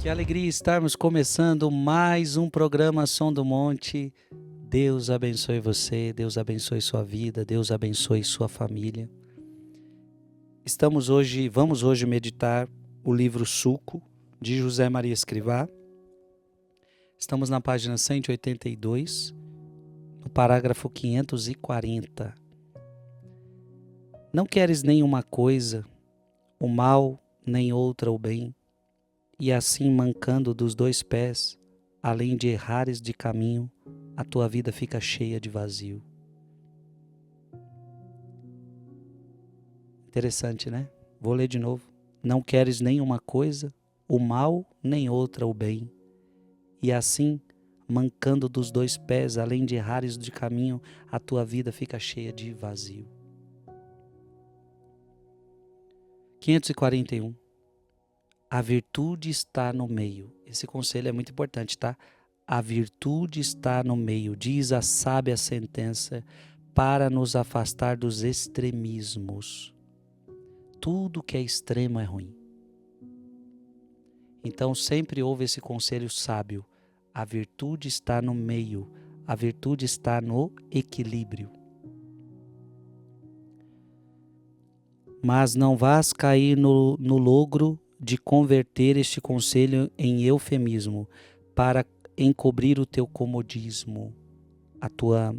Que alegria estarmos começando mais um programa Som do Monte. Deus abençoe você, Deus abençoe sua vida, Deus abençoe sua família. Vamos hoje meditar o livro Suco, de José Maria Escrivá. Estamos na página 182, no parágrafo 540. Não queres nenhuma coisa, o mal, nem outra o bem, e assim mancando dos dois pés, além de errares de caminho, a tua vida fica cheia de vazio. Interessante, né? Vou ler de novo. Não queres nenhuma coisa, o mal, nem outra o bem, e assim, mancando dos dois pés, além de errares de caminho, a tua vida fica cheia de vazio. 541. A virtude está no meio. Esse conselho é muito importante, tá? A virtude está no meio, diz a sábia sentença, para nos afastar dos extremismos. Tudo que é extremo é ruim. Então sempre ouve esse conselho sábio. A virtude está no meio, a virtude está no equilíbrio. Mas não vás cair no logro de converter este conselho em eufemismo, para encobrir o teu comodismo, a tua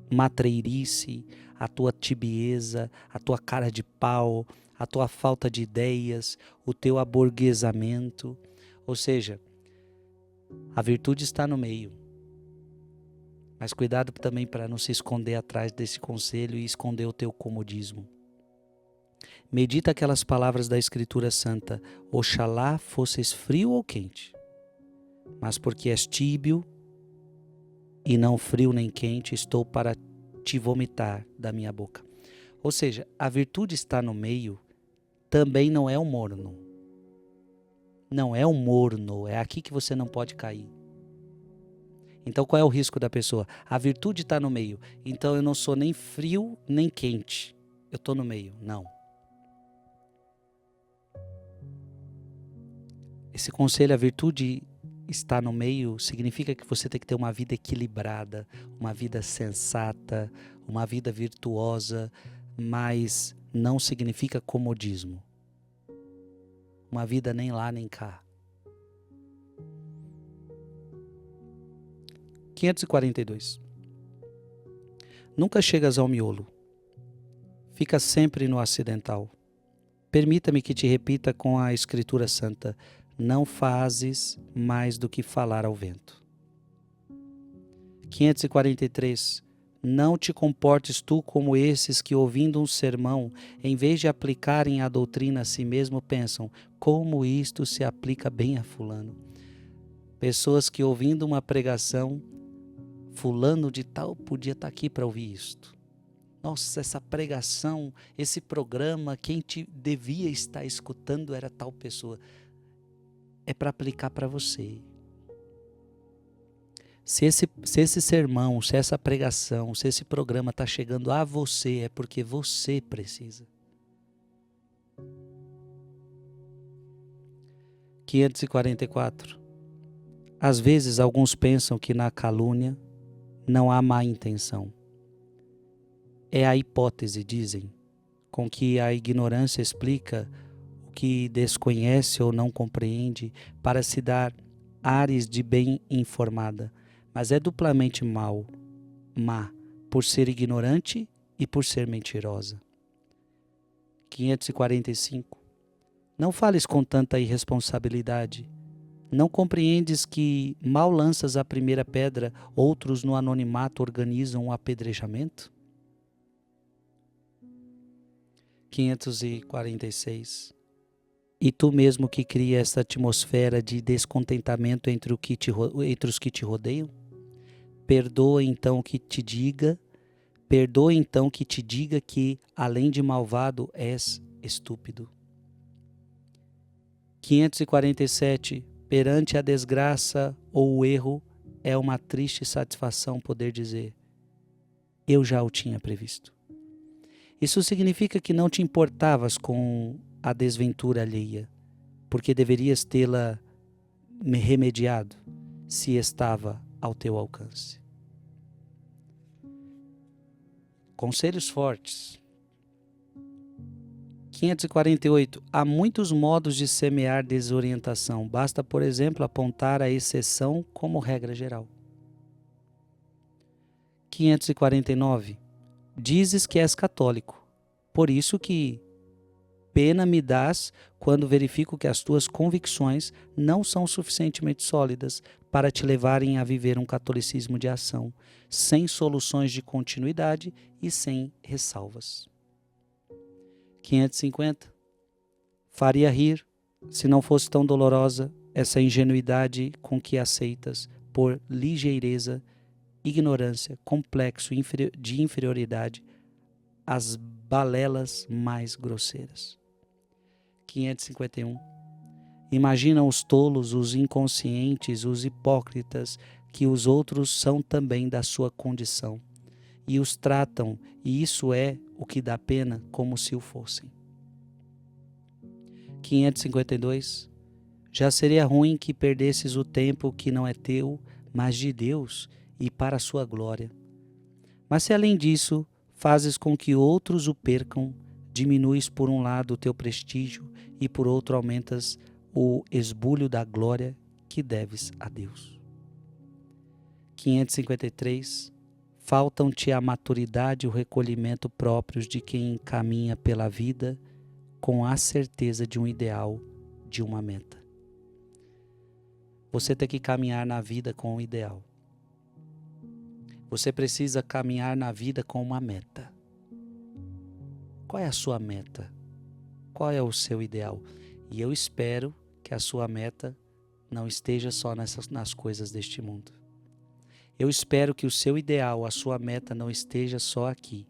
matreirice, a tua tibieza, a tua cara de pau, a tua falta de ideias, o teu aburguesamento. Ou seja, a virtude está no meio. Mas cuidado também para não se esconder atrás desse conselho e esconder o teu comodismo. Medita aquelas palavras da Escritura Santa. Oxalá fosses frio ou quente, mas porque és tíbio e não frio nem quente, estou para te vomitar da minha boca. Ou seja, a virtude está no meio, também não é um morno. Não é um morno, é aqui que você não pode cair. Então qual é o risco da pessoa? A virtude está no meio, então eu não sou nem frio nem quente, eu estou no meio. Não. Esse conselho, a virtude está no meio, significa que você tem que ter uma vida equilibrada, uma vida sensata, uma vida virtuosa, mas não significa comodismo. Uma vida nem lá nem cá. 542. Nunca chegas ao miolo. Fica sempre no acidental. Permita-me que te repita com a Escritura Santa. Não fazes mais do que falar ao vento. 543. Não te comportes tu como esses que, ouvindo um sermão, em vez de aplicarem a doutrina a si mesmo, pensam, como isto se aplica bem a fulano. Pessoas que, ouvindo uma pregação, fulano de tal podia estar aqui para ouvir isto. Nossa, essa pregação, esse programa, quem te devia estar escutando era tal pessoa. É para aplicar para você. Se esse sermão, se essa pregação, se esse programa está chegando a você, é porque você precisa. 544. Às vezes alguns pensam que na calúnia não há má intenção. É a hipótese, dizem, com que a ignorância explica o que desconhece ou não compreende para se dar ares de bem informada, mas é duplamente má, por ser ignorante e por ser mentirosa. 545. Não fales com tanta irresponsabilidade. Não compreendes que, mal lanças a primeira pedra, outros no anonimato organizam um apedrejamento? 546. E tu mesmo que cria esta atmosfera de descontentamento entre os que te rodeiam? Perdoa então que te diga que, além de malvado, és estúpido. 547. Perante a desgraça ou o erro, é uma triste satisfação poder dizer, eu já o tinha previsto. Isso significa que não te importavas com a desventura alheia, porque deverias tê-la remediado se estava ao teu alcance. Conselhos fortes. 548. Há muitos modos de semear desorientação. Basta, por exemplo, apontar a exceção como regra geral. 549. Dizes que és católico. Por isso que pena me dás quando verifico que as tuas convicções não são suficientemente sólidas para te levarem a viver um catolicismo de ação, sem soluções de continuidade e sem ressalvas. 550. Faria rir, se não fosse tão dolorosa, essa ingenuidade com que aceitas, por ligeireza, ignorância, complexo de inferioridade, as balelas mais grosseiras. 551. Imagina os tolos, os inconscientes, os hipócritas, que os outros são também da sua condição, e os tratam, e isso é o que dá pena, como se o fossem. 552. Já seria ruim que perdesses o tempo que não é teu, mas de Deus, e para a sua glória. Mas se além disso fazes com que outros o percam, diminuis por um lado o teu prestígio e por outro aumentas o esbulho da glória que deves a Deus. 553. Faltam-te a maturidade e o recolhimento próprios de quem caminha pela vida com a certeza de um ideal, de uma meta. Você tem que caminhar na vida com um ideal. Você precisa caminhar na vida com uma meta. Qual é a sua meta? Qual é o seu ideal? E eu espero que a sua meta não esteja só nas coisas deste mundo. Eu espero que o seu ideal, a sua meta não esteja só aqui.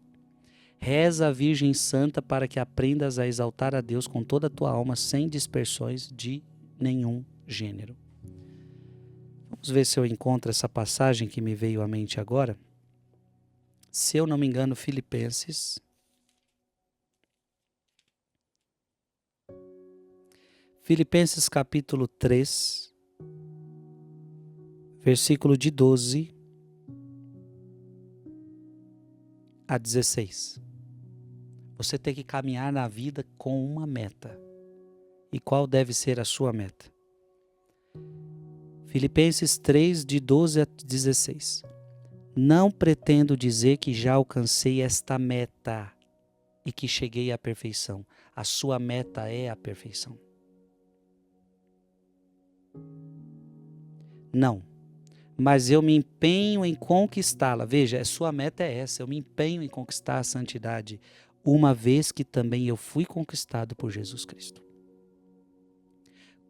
Reza a Virgem Santa para que aprendas a exaltar a Deus com toda a tua alma, sem dispersões de nenhum gênero. Vamos ver se eu encontro essa passagem que me veio à mente agora. Se eu não me engano, Filipenses. Filipenses capítulo 3, versículo de 12 a 16. Você tem que caminhar na vida com uma meta. E qual deve ser a sua meta? Filipenses 3, de 12 a 16. Não pretendo dizer que já alcancei esta meta e que cheguei à perfeição. A sua meta é a perfeição. Não, mas eu me empenho em conquistá-la. Veja, a sua meta é essa, eu me empenho em conquistar a santidade, uma vez que também eu fui conquistado por Jesus Cristo.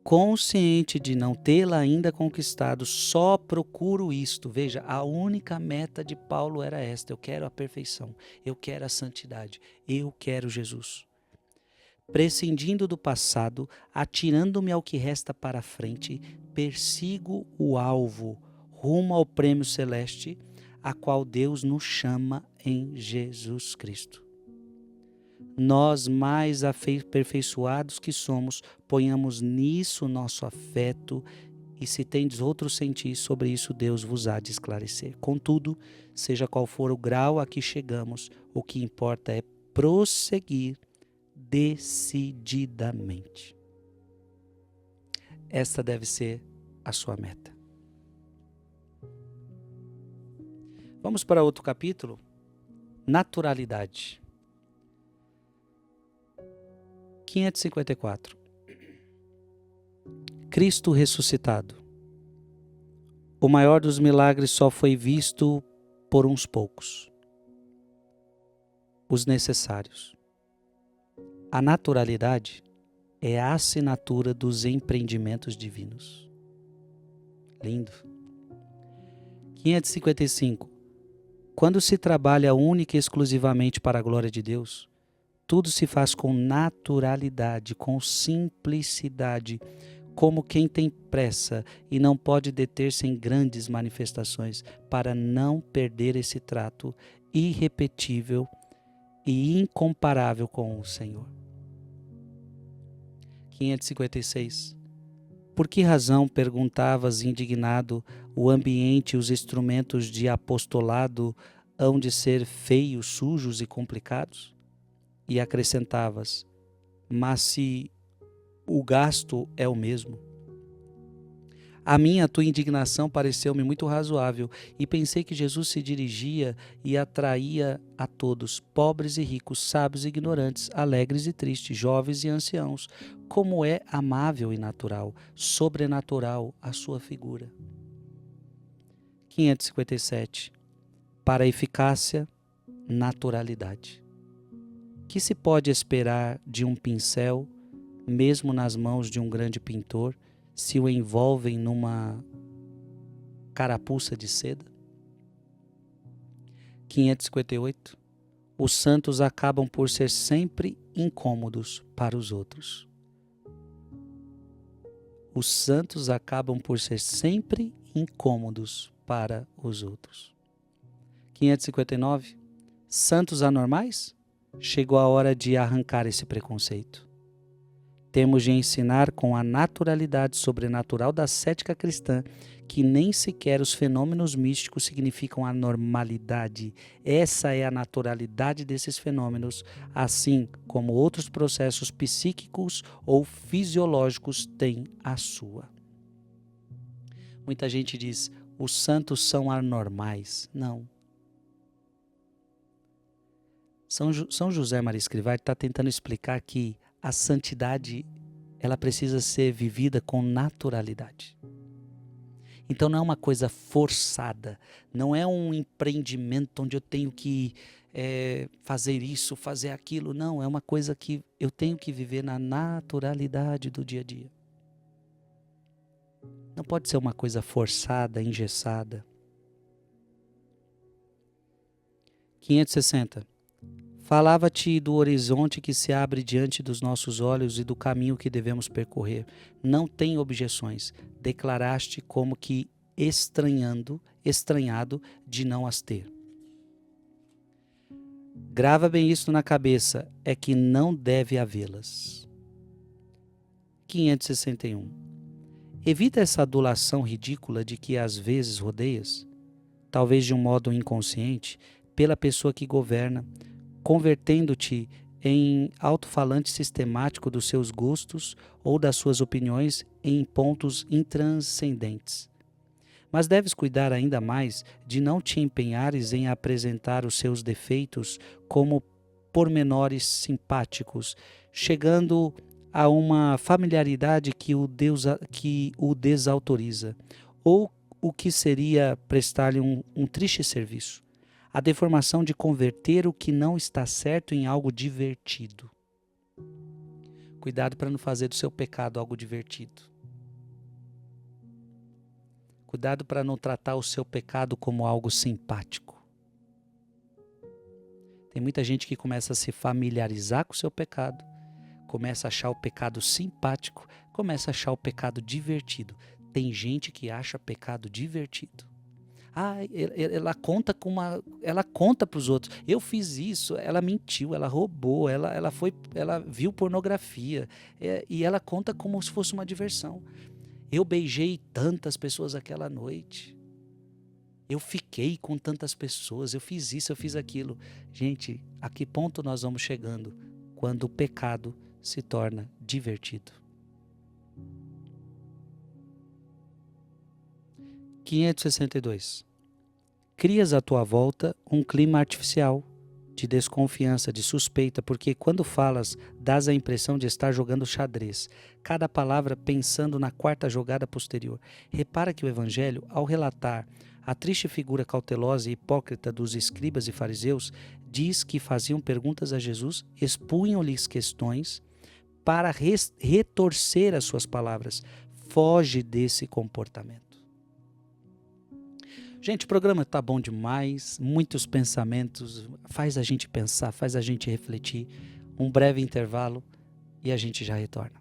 Consciente de não tê-la ainda conquistado, só procuro isto. Veja, a única meta de Paulo era esta: eu quero a perfeição, eu quero a santidade, eu quero Jesus. Prescindindo do passado, atirando-me ao que resta para a frente, persigo o alvo, rumo ao prêmio celeste, a qual Deus nos chama em Jesus Cristo. Nós, mais aperfeiçoados que somos, ponhamos nisso nosso afeto, e se tendes outro sentir sobre isso, Deus vos há de esclarecer. Contudo, seja qual for o grau a que chegamos, o que importa é prosseguir decididamente. Esta deve ser a sua meta. Vamos para outro capítulo. Naturalidade. 554. Cristo ressuscitado. O maior dos milagres só foi visto por uns poucos, os necessários. A naturalidade é a assinatura dos empreendimentos divinos. Lindo. 555. Quando se trabalha única e exclusivamente para a glória de Deus, tudo se faz com naturalidade, com simplicidade, como quem tem pressa e não pode deter-se em grandes manifestações, para não perder esse trato irrepetível e incomparável com o Senhor. 556. Por que razão, perguntavas indignado, o ambiente e os instrumentos de apostolado hão de ser feios, sujos e complicados? E acrescentavas, mas se o gasto é o mesmo. A tua indignação pareceu-me muito razoável e pensei que Jesus se dirigia e atraía a todos, pobres e ricos, sábios e ignorantes, alegres e tristes, jovens e anciãos. Como é amável e natural, sobrenatural a sua figura. 557. Para a eficácia, naturalidade. Que se pode esperar de um pincel, mesmo nas mãos de um grande pintor, se o envolvem numa carapuça de seda? 558. Os santos acabam por ser sempre incômodos para os outros. Os santos acabam por ser sempre incômodos para os outros. 559. Santos anormais? Chegou a hora de arrancar esse preconceito. Temos de ensinar com a naturalidade sobrenatural da cética cristã que nem sequer os fenômenos místicos significam a normalidade. Essa é a naturalidade desses fenômenos, assim como outros processos psíquicos ou fisiológicos têm a sua. Muita gente diz, os santos são anormais. Não. São José Maria Escrivá está tentando explicar que a santidade, ela precisa ser vivida com naturalidade. Então não é uma coisa forçada, não é um empreendimento onde eu tenho que fazer isso, fazer aquilo. Não, é uma coisa que eu tenho que viver na naturalidade do dia a dia. Não pode ser uma coisa forçada, engessada. 560. Falava-te do horizonte que se abre diante dos nossos olhos e do caminho que devemos percorrer. Não tem objeções. Declaraste como que estranhado de não as ter. Grava bem isso na cabeça, é que não deve havê-las. 561. Evita essa adulação ridícula de que às vezes rodeias, talvez de um modo inconsciente, pela pessoa que governa, convertendo-te em alto-falante sistemático dos seus gostos ou das suas opiniões em pontos intranscendentes. Mas deves cuidar ainda mais de não te empenhares em apresentar os seus defeitos como pormenores simpáticos, chegando a uma familiaridade que o desautoriza, ou o que seria prestar-lhe um triste serviço. A deformação de converter o que não está certo em algo divertido. Cuidado para não fazer do seu pecado algo divertido. Cuidado para não tratar o seu pecado como algo simpático. Tem muita gente que começa a se familiarizar com o seu pecado, começa a achar o pecado simpático, começa a achar o pecado divertido. Tem gente que acha pecado divertido. Ela conta para os outros. Eu fiz isso, ela mentiu, ela roubou, ela viu pornografia, e ela conta como se fosse uma diversão. Eu beijei tantas pessoas aquela noite. Eu fiquei com tantas pessoas, eu fiz isso, eu fiz aquilo. Gente, a que ponto nós vamos chegando quando o pecado se torna divertido? 562. Crias à tua volta um clima artificial de desconfiança, de suspeita, porque quando falas, dás a impressão de estar jogando xadrez, cada palavra pensando na quarta jogada posterior. Repara que o Evangelho, ao relatar a triste figura cautelosa e hipócrita dos escribas e fariseus, diz que faziam perguntas a Jesus, expunham-lhes questões para retorcer as suas palavras. Foge desse comportamento. Gente, o programa está bom demais, muitos pensamentos, faz a gente pensar, faz a gente refletir. Um breve intervalo e a gente já retorna.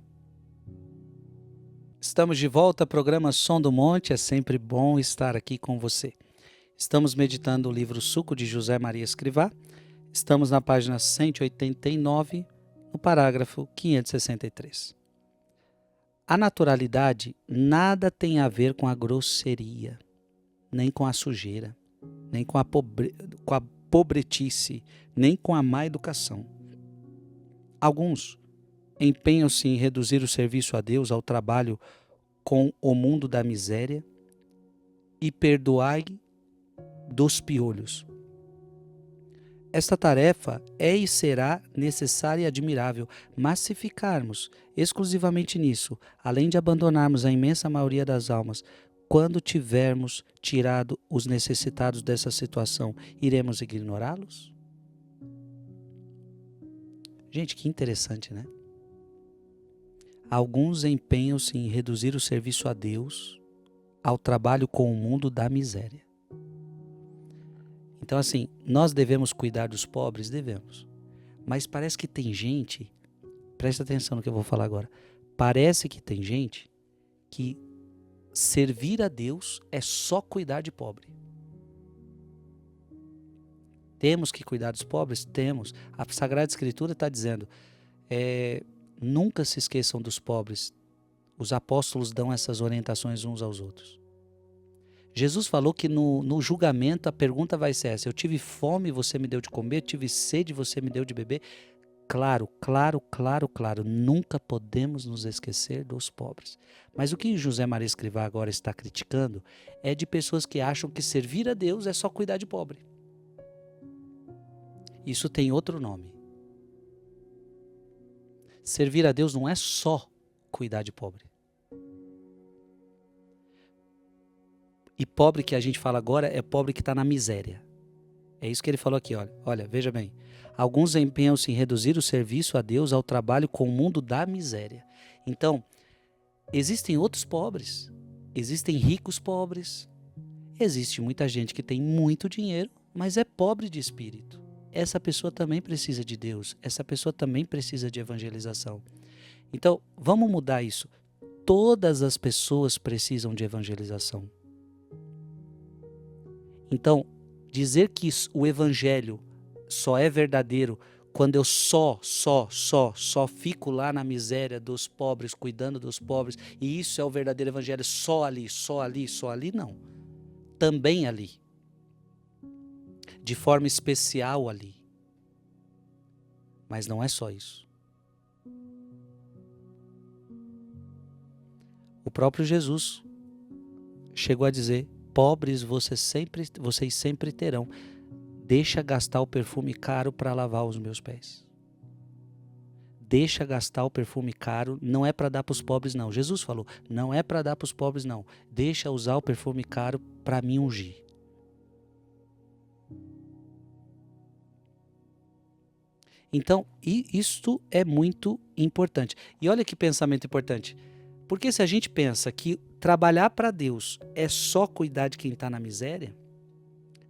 Estamos de volta ao programa Som do Monte, é sempre bom estar aqui com você. Estamos meditando o livro Suco de José Maria Escrivá, estamos na página 189, no parágrafo 563. A naturalidade nada tem a ver com a grosseria, nem com a sujeira, nem com a pobretice, nem com a má educação. Alguns empenham-se em reduzir o serviço a Deus ao trabalho com o mundo da miséria e perdoai dos piolhos. Esta tarefa é e será necessária e admirável, mas se ficarmos exclusivamente nisso, além de abandonarmos a imensa maioria das almas, quando tivermos tirado os necessitados dessa situação, iremos ignorá-los? Gente, que interessante, né? Alguns empenham-se em reduzir o serviço a Deus ao trabalho com o mundo da miséria. Então, assim, nós devemos cuidar dos pobres? Devemos. Mas parece que tem gente, presta atenção no que eu vou falar agora, parece que tem gente que servir a Deus é só cuidar de pobre. Temos que cuidar dos pobres? Temos. A Sagrada Escritura está dizendo, nunca se esqueçam dos pobres. Os apóstolos dão essas orientações uns aos outros. Jesus falou que no julgamento a pergunta vai ser essa: eu tive fome, você me deu de comer, eu tive sede, você me deu de beber. Claro, nunca podemos nos esquecer dos pobres. Mas o que José Maria Escrivá agora está criticando é de pessoas que acham que servir a Deus é só cuidar de pobre. Isso tem outro nome. Servir a Deus não é só cuidar de pobre. E pobre que a gente fala agora é pobre que está na miséria. É isso que ele falou aqui, olha, veja bem. Alguns empenham-se em reduzir o serviço a Deus ao trabalho com o mundo da miséria. Então, existem outros pobres, existem ricos pobres, existe muita gente que tem muito dinheiro, mas é pobre de espírito. Essa pessoa também precisa de Deus, essa pessoa também precisa de evangelização. Então, vamos mudar isso. Todas as pessoas precisam de evangelização. Então, dizer que o evangelho só é verdadeiro quando eu só fico lá na miséria dos pobres, cuidando dos pobres, e isso é o verdadeiro evangelho só ali, não. Também ali. De forma especial ali. Mas não é só isso. O próprio Jesus chegou a dizer: pobres vocês sempre terão. Deixa gastar o perfume caro para lavar os meus pés. Deixa gastar o perfume caro, não é para dar para os pobres não. Jesus falou, não é para dar para os pobres não. Deixa usar o perfume caro para me ungir. Então, isto é muito importante. E olha que pensamento importante. Porque se a gente pensa que trabalhar para Deus é só cuidar de quem está na miséria,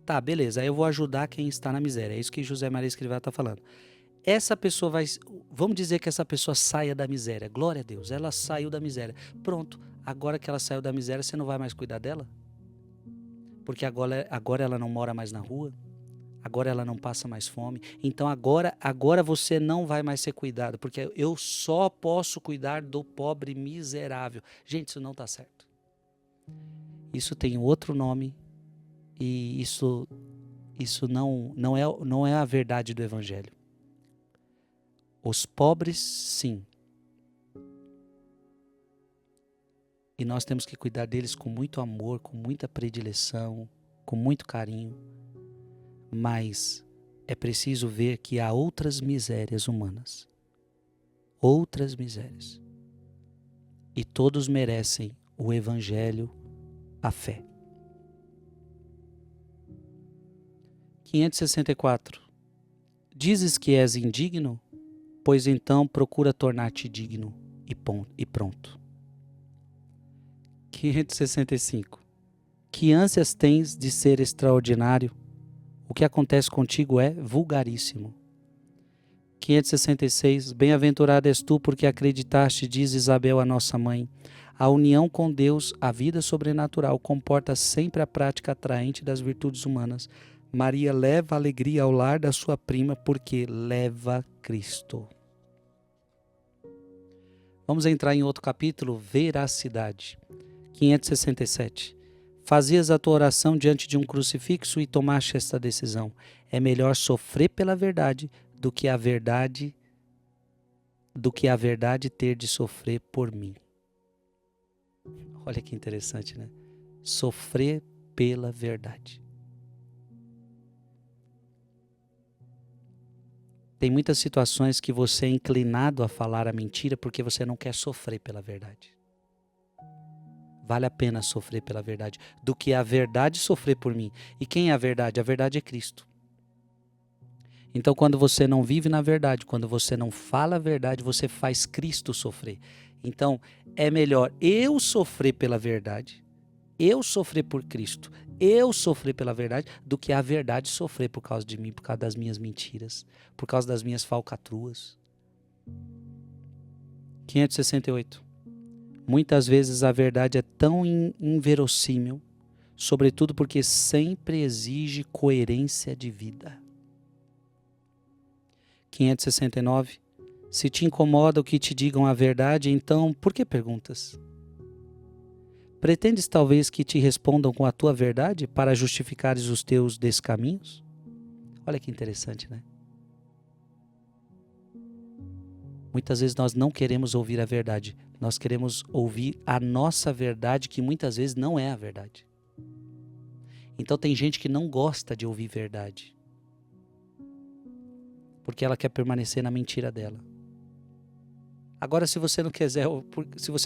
tá, beleza, aí eu vou ajudar quem está na miséria. É isso que José Maria Escrivá está falando. Essa pessoa vamos dizer que essa pessoa saia da miséria. Glória a Deus, ela saiu da miséria. Pronto, agora que ela saiu da miséria, você não vai mais cuidar dela? Porque agora ela não mora mais na rua? Agora ela não passa mais fome? Então agora você não vai mais ser cuidado, porque eu só posso cuidar do pobre miserável. Gente, isso não está certo. Isso tem outro nome. E isso não é a verdade do Evangelho. Os pobres, sim. E nós temos que cuidar deles com muito amor, com muita predileção, com muito carinho. Mas é preciso ver que há outras misérias humanas. Outras misérias. E todos merecem o Evangelho, a fé. 564. Dizes que és indigno? Pois então procura tornar-te digno e pronto. 565. Que ânsias tens de ser extraordinário? O que acontece contigo é vulgaríssimo. 566. Bem-aventurada és tu porque acreditaste, diz Isabel, a nossa mãe. A união com Deus, a vida sobrenatural, comporta sempre a prática atraente das virtudes humanas. Maria leva alegria ao lar da sua prima porque leva Cristo. Vamos entrar em outro capítulo, veracidade. 567. Fazias a tua oração diante de um crucifixo e tomaste esta decisão. É melhor sofrer pela verdade do que a verdade ter de sofrer por mim. Olha que interessante, né? Sofrer pela verdade. Tem muitas situações que você é inclinado a falar a mentira porque você não quer sofrer pela verdade. Vale a pena sofrer pela verdade do que a verdade sofrer por mim. E quem é a verdade? A verdade é Cristo. Então, quando você não vive na verdade, quando você não fala a verdade, você faz Cristo sofrer. Então, é melhor eu sofrer pela verdade, eu sofrer por Cristo, eu sofrer pela verdade, do que a verdade sofrer por causa de mim, por causa das minhas mentiras, por causa das minhas falcatruas. 568. Muitas vezes a verdade é tão inverossímil, sobretudo porque sempre exige coerência de vida. 569. Se te incomoda o que te digam a verdade, então por que perguntas? Pretendes talvez que te respondam com a tua verdade para justificares os teus descaminhos? Olha que interessante, né? Muitas vezes nós não queremos ouvir a verdade. Nós queremos ouvir a nossa verdade, que muitas vezes não é a verdade. Então tem gente que não gosta de ouvir verdade, porque ela quer permanecer na mentira dela. Agora, se você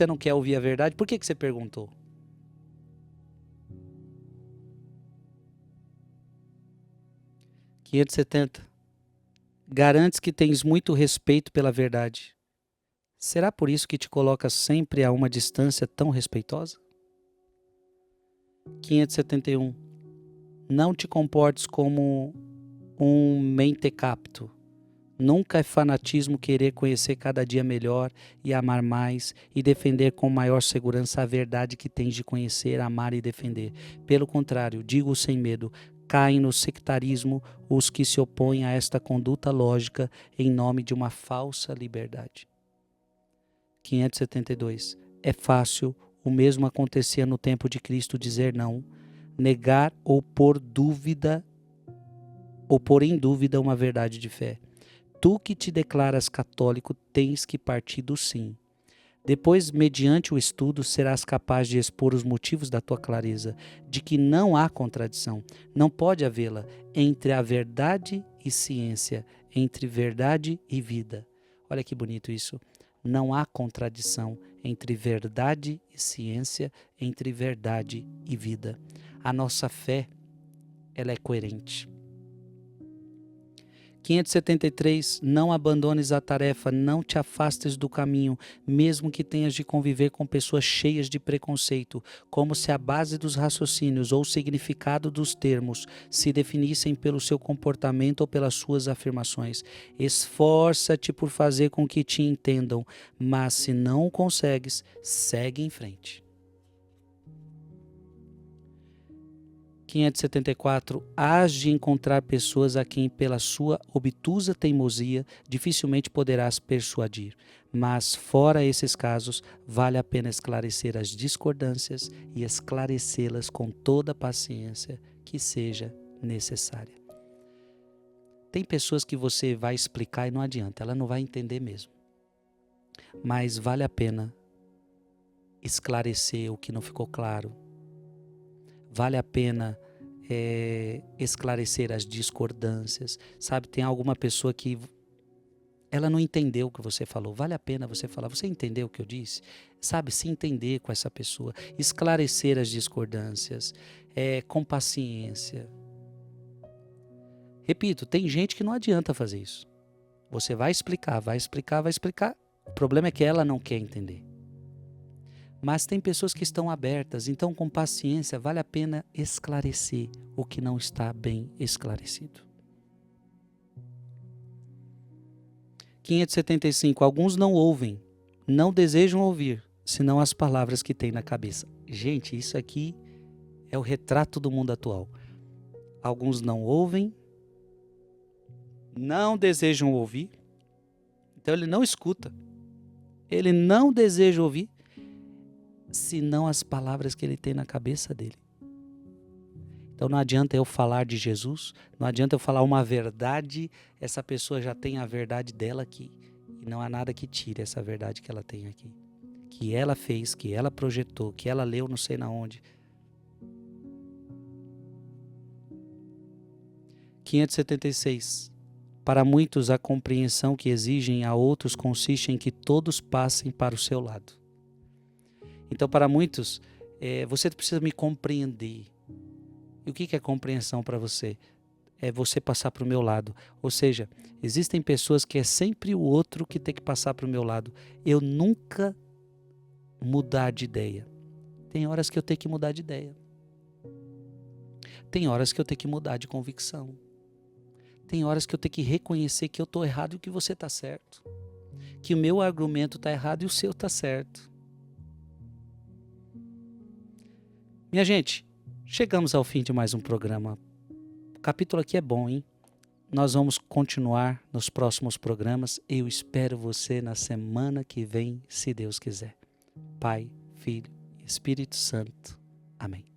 não quer ouvir a verdade, por que você perguntou? (570) Garantes que tens muito respeito pela verdade. Será por isso que te colocas sempre a uma distância tão respeitosa? 571. Não te comportes como um mentecapto. Nunca é fanatismo querer conhecer cada dia melhor e amar mais e defender com maior segurança a verdade que tens de conhecer, amar e defender. Pelo contrário, digo sem medo, caem no sectarismo os que se opõem a esta conduta lógica em nome de uma falsa liberdade. 572. É fácil, o mesmo acontecia no tempo de Cristo, dizer não, negar ou pôr em dúvida uma verdade de fé. Tu que te declaras católico tens que partir do sim. Depois, mediante o estudo, serás capaz de expor os motivos da tua clareza, de que não há contradição, não pode havê-la, entre a verdade e ciência, entre verdade e vida. Olha que bonito isso. Não há contradição entre verdade e ciência, entre verdade e vida. A nossa fé, ela é coerente. 573. Não abandones a tarefa, não te afastes do caminho, mesmo que tenhas de conviver com pessoas cheias de preconceito, como se a base dos raciocínios ou o significado dos termos se definissem pelo seu comportamento ou pelas suas afirmações. Esforça-te por fazer com que te entendam, mas se não o consegues, segue em frente. 574. Hás de encontrar pessoas a quem, pela sua obtusa teimosia, dificilmente poderás persuadir. Mas, fora esses casos, vale a pena esclarecer as discordâncias e esclarecê-las com toda a paciência que seja necessária. Tem pessoas que você vai explicar e não adianta, ela não vai entender mesmo. Mas vale a pena esclarecer o que não ficou claro. Vale a pena esclarecer as discordâncias. Sabe, tem alguma pessoa que ela não entendeu o que você falou. Vale a pena você falar, você entendeu o que eu disse? Sabe, se entender com essa pessoa. Esclarecer as discordâncias com paciência. Repito, tem gente que não adianta fazer isso. Você vai explicar, vai explicar, vai explicar. O problema é que ela não quer entender. Mas tem pessoas que estão abertas, então com paciência vale a pena esclarecer o que não está bem esclarecido. 575. Alguns não ouvem, não desejam ouvir, senão as palavras que têm na cabeça. Gente, isso aqui é o retrato do mundo atual. Alguns não ouvem, não desejam ouvir, então ele não escuta. Ele não deseja ouvir senão as palavras que ele tem na cabeça dele. Então não adianta eu falar de Jesus, não adianta eu falar uma verdade, essa pessoa já tem a verdade dela aqui. E não há nada que tire essa verdade que ela tem aqui. Que ela fez, que ela projetou, que ela leu não sei na onde. 576. Para muitos a compreensão que exigem a outros consiste em que todos passem para o seu lado. Então para muitos, você precisa me compreender. E o que é compreensão para você? É você passar para o meu lado. Ou seja, existem pessoas que é sempre o outro que tem que passar para o meu lado. Eu nunca mudar de ideia. Tem horas que eu tenho que mudar de ideia. Tem horas que eu tenho que mudar de convicção. Tem horas que eu tenho que reconhecer que eu estou errado e que você está certo. Que o meu argumento está errado e o seu está certo. Minha gente, chegamos ao fim de mais um programa. O capítulo aqui é bom, hein? Nós vamos continuar nos próximos programas. Eu espero você na semana que vem, se Deus quiser. Pai, Filho e Espírito Santo. Amém.